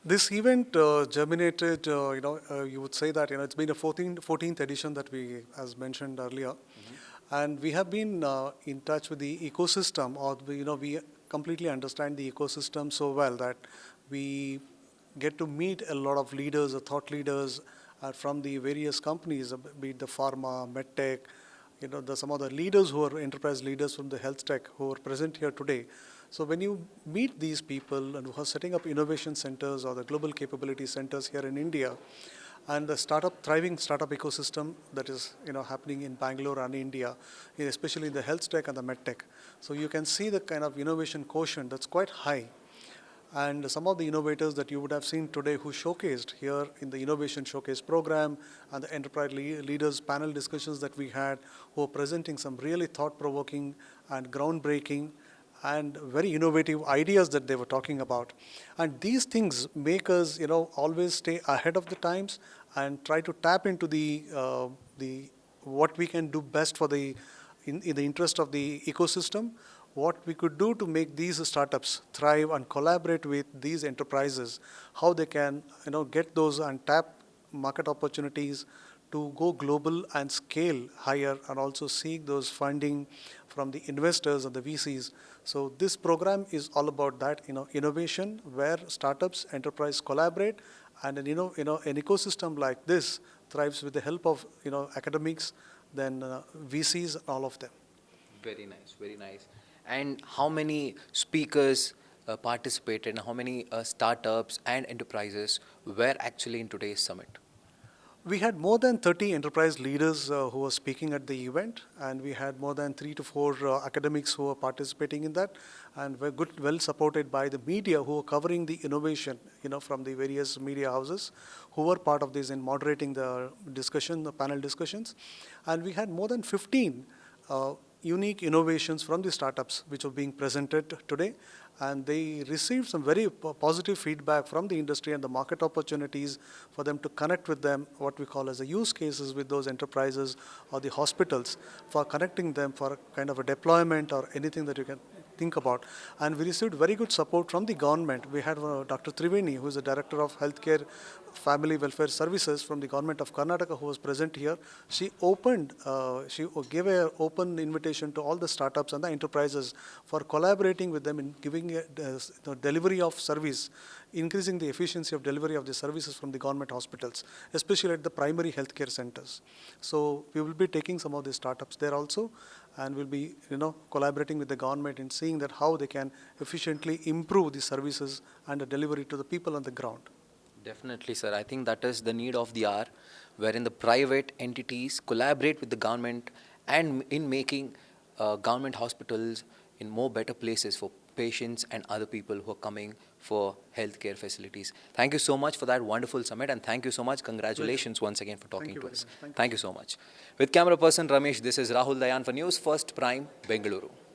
This event germinated, you would say that, it's been a 14th edition that we, as mentioned earlier. And we have been in touch with the ecosystem, or, we completely understand the ecosystem so well that we get to meet a lot of leaders or thought leaders from the various companies, be it the pharma, medtech, some of the leaders who are enterprise leaders from the health tech who are present here today. So when you meet these people and who are setting up innovation centers or the global capability centers here in India, and the thriving startup ecosystem that is happening in Bangalore and India, especially in the health tech and the medtech. So you can see the kind of innovation quotient that's quite high. And some of the innovators that you would have seen today who showcased here in the Innovation Showcase program and the enterprise leaders panel discussions that we had, who are presenting some really thought-provoking and groundbreaking and very innovative ideas that they were talking about. And these things make us, always stay ahead of the times and try to tap into the what we can do best for in the interest of the ecosystem, what we could do to make these startups thrive and collaborate with these enterprises, how they can, get those and tap market opportunities to go global and scale higher, and also seek those funding from the investors and the VCs. So this program is all about that, innovation where startups, enterprise collaborate, and an ecosystem like this thrives with the help of academics, then VCs, all of them. Very nice, very nice. And how many speakers participated, and how many startups and enterprises were actually in today's summit? We had more than 30 enterprise leaders who were speaking at the event, and we had more than 3 to 4 academics who were participating in that, and were well supported by the media who were covering the innovation, from the various media houses who were part of this in moderating the discussion, the panel discussions. And we had more than 15 unique innovations from the startups which are being presented today, and they received some very positive feedback from the industry and the market opportunities for them to connect with them, what we call as the use cases with those enterprises or the hospitals, for connecting them for kind of a deployment or anything that you can think about. And we received very good support from the government. We had Dr. Triveni, who is the Director of Healthcare Family Welfare Services from the government of Karnataka, who was present here. She gave an open invitation to all the startups and the enterprises for collaborating with them in giving delivery of service, increasing the efficiency of delivery of the services from the government hospitals, especially at the primary healthcare centers. So we will be taking some of these startups there also, and we'll be collaborating with the government in seeing that how they can efficiently improve the services and the delivery to the people on the ground. Definitely, sir. I think that is the need of the hour, wherein the private entities collaborate with the government and in making government hospitals in more better places for patients and other people who are coming for healthcare facilities. Thank you so much for that wonderful summit, and thank you so much. Congratulations once again for talking to us. Thank you so much. With camera person Ramesh, this is Rahul Dayan for News First Prime, Bengaluru.